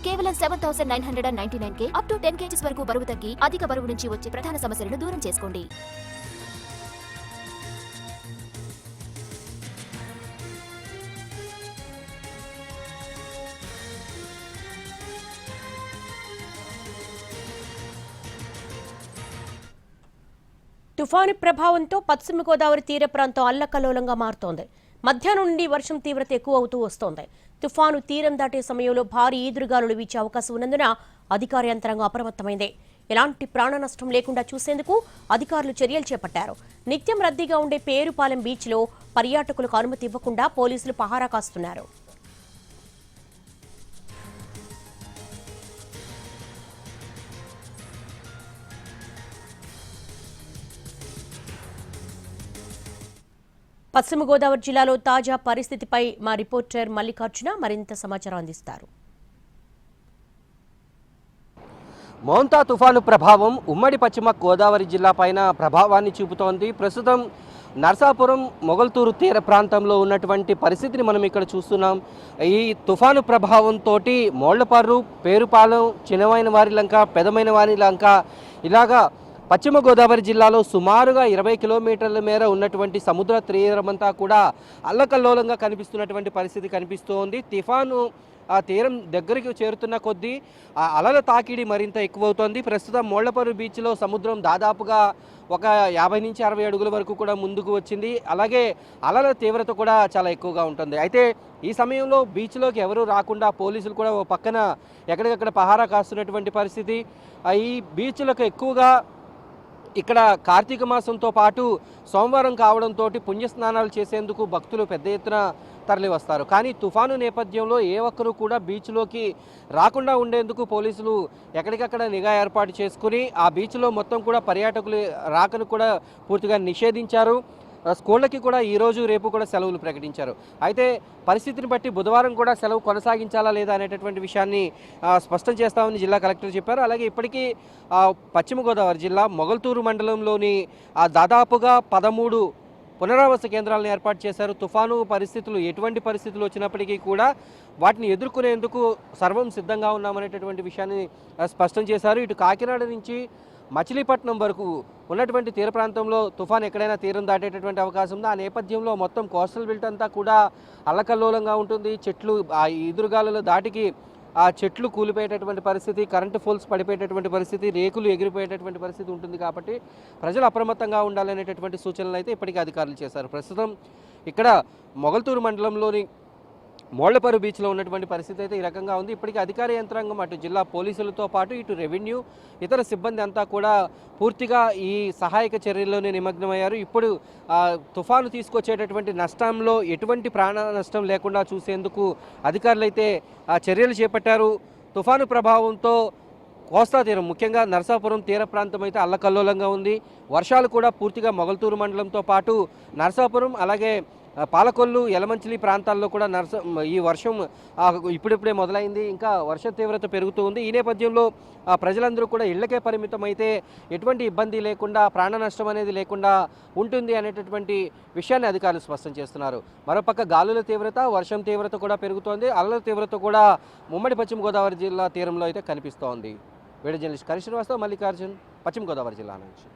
కేవలం 7,999K up to 10 kgs వరకు బరువు తగ్గి అధిక బరువు నుంచి వచ్చే ప్రధాన సమస్యలను దూరం చేసుకోండి. తుఫాను ప్రభావంతో పశ్చిమ గోదావరి తీర ప్రాంతం అల్లకల్లోలంగా మారుతోంది. మధ్యాహ్నం నుండి వర్షం తీవ్రత ఎక్కువ అవుతూ వస్తోంది. తుఫాను తీరం దాటే సమయంలో భారీ ఈదురుగాలులు వీచే అవకాశం ఉన్నందున అధికార యంత్రాంగం అప్రమత్తమైంది. ఎలాంటి ప్రాణ నష్టం లేకుండా చూసేందుకు అధికారులు చర్యలు చేపట్టారు. నిత్యం రద్దీగా ఉండే పేరుపాలెం బీచ్లో పర్యాటకులకు అనుమతి ఇవ్వకుండా పోలీసులు పహారా కాస్తున్నారు. పశ్చిమ గోదావరి జిల్లాలో తాజా పరిస్థితిపై మా రిపోర్టర్ మల్లికార్జున మరింత సమాచారం అందిస్తారు. మోంతా తుఫాను ప్రభావం ఉమ్మడి పశ్చిమ గోదావరి జిల్లా పైన ప్రభావాన్ని చూపుతోంది. ప్రస్తుతం నర్సాపురం మొగల్తూరు తీర ప్రాంతంలో ఉన్నటువంటి పరిస్థితిని మనం ఇక్కడ చూస్తున్నాం. ఈ తుఫాను ప్రభావంతో మోళ్లపారు, పేరుపాలెం, చిన్నమైన వారిలంక, పెదమైన వారిలంక ఇలాగా పశ్చిమ గోదావరి జిల్లాలో సుమారుగా 20 కిలోమీటర్ల మేర ఉన్నటువంటి సముద్ర తీరమంతా కూడా అల్లకల్లోలంగా కనిపిస్తున్నటువంటి పరిస్థితి కనిపిస్తోంది. తుఫాను ఆ తీరం దగ్గరికి చేరుతున్న కొద్దీ ఆ అలల తాకిడి మరింత ఎక్కువవుతోంది. ప్రస్తుతం మోళ్లపర్రు బీచ్లో సముద్రం దాదాపుగా ఒక 50 నుంచి 60 అడుగుల వరకు కూడా ముందుకు వచ్చింది. అలాగే అలల తీవ్రత కూడా చాలా ఎక్కువగా ఉంటుంది. అయితే ఈ సమయంలో బీచ్లోకి ఎవరూ రాకుండా పోలీసులు కూడా ఓ పక్కన ఎక్కడికక్కడ పహారా కాస్తున్నటువంటి పరిస్థితి. ఈ బీచ్లకు ఎక్కువగా ఇక్కడ కార్తీక మాసంతో పాటు సోమవారం కావడంతో పుణ్యస్నానాలు చేసేందుకు భక్తులు పెద్ద ఎత్తున తరలి వస్తారు. కానీ తుఫాను నేపథ్యంలో ఏ ఒక్కరూ కూడా బీచ్లోకి రాకుండా ఉండేందుకు పోలీసులు ఎక్కడికక్కడ నిఘా ఏర్పాటు చేసుకుని ఆ బీచ్లో మొత్తం కూడా పర్యాటకులు రాకను కూడా పూర్తిగా నిషేధించారు. స్కూళ్ళకి కూడా ఈరోజు రేపు కూడా సెలవులు ప్రకటించారు. అయితే పరిస్థితిని బట్టి బుధవారం కూడా సెలవు కొనసాగించాలా లేదా అనేటటువంటి విషయాన్ని స్పష్టం చేస్తామని జిల్లా కలెక్టర్ చెప్పారు. అలాగే ఇప్పటికీ పశ్చిమ గోదావరి జిల్లా మొగల్తూరు మండలంలోని దాదాపుగా 13 పునరావాస కేంద్రాలను ఏర్పాటు చేశారు. తుఫాను పరిస్థితులు ఎటువంటి పరిస్థితులు వచ్చినప్పటికీ కూడా వాటిని ఎదుర్కొనేందుకు సర్వం సిద్ధంగా ఉన్నామనేటటువంటి విషయాన్ని స్పష్టం చేశారు. ఇటు కాకినాడ నుంచి మచిలీపట్నం వరకు ఉన్నటువంటి తీర ప్రాంతంలో తుఫాన్ ఎక్కడైనా తీరం దాటేటటువంటి అవకాశం ఉంది. ఆ నేపథ్యంలో మొత్తం కోస్టల్ బెల్ట్ అంతా కూడా అల్లకల్లోలంగా ఉంటుంది. చెట్లు ఆ ఎదురుగాలలో దాటికి ఆ చెట్లు కూలిపోయేటటువంటి పరిస్థితి, కరెంటు పోల్స్ పడిపోయేటటువంటి పరిస్థితి, రేకులు ఎగిరిపోయేటటువంటి పరిస్థితి ఉంటుంది. కాబట్టి ప్రజలు అప్రమత్తంగా ఉండాలనేటటువంటి సూచనలు అయితే ఇప్పటికీ అధికారులు చేశారు. ప్రస్తుతం ఇక్కడ మొగల్తూరు మండలంలోని మోళ్లపర్రు బీచ్లో ఉన్నటువంటి పరిస్థితి అయితే ఈ రకంగా ఉంది. ఇప్పటికీ అధికార యంత్రాంగం అటు జిల్లా పోలీసులతో పాటు ఇటు రెవెన్యూ ఇతర సిబ్బంది అంతా కూడా పూర్తిగా ఈ సహాయక చర్యల్లోనే నిమగ్నమయ్యారు. ఇప్పుడు తుఫాను తీసుకొచ్చేటటువంటి నష్టంలో ఎటువంటి ప్రాణ నష్టం లేకుండా చూసేందుకు అధికారులు అయితే చర్యలు చేపట్టారు. తుఫాను ప్రభావంతో కోస్తా తీరం ముఖ్యంగా నర్సాపురం తీర ప్రాంతం అయితే అల్లకల్లోలంగా ఉంది. వర్షాలు కూడా పూర్తిగా మొగల్తూరు మండలంతో పాటు నర్సాపురం అలాగే పాలకొల్లు, యలమంచిలి ప్రాంతాల్లో కూడా ఈ వర్షం ఇప్పుడిప్పుడే మొదలైంది. ఇంకా వర్ష తీవ్రత పెరుగుతూ ఉంది. ఈ నేపథ్యంలో ప్రజలందరూ కూడా ఇళ్లకే పరిమితం అయితే ఎటువంటి ఇబ్బంది లేకుండా ప్రాణ నష్టం అనేది లేకుండా ఉంటుంది అనేటటువంటి విషయాన్ని అధికారులు స్పష్టం చేస్తున్నారు. మరోపక్క గాలుల తీవ్రత, వర్షం తీవ్రత కూడా పెరుగుతోంది. అలల తీవ్రత కూడా ఉమ్మడి పశ్చిమ గోదావరి జిల్లా తీరంలో అయితే కనిపిస్తోంది. వీడియో జర్నలిస్ట్ కరి శ్రీనివాసరావు, మల్లికార్జున్, పశ్చిమ గోదావరి జిల్లా నుంచి.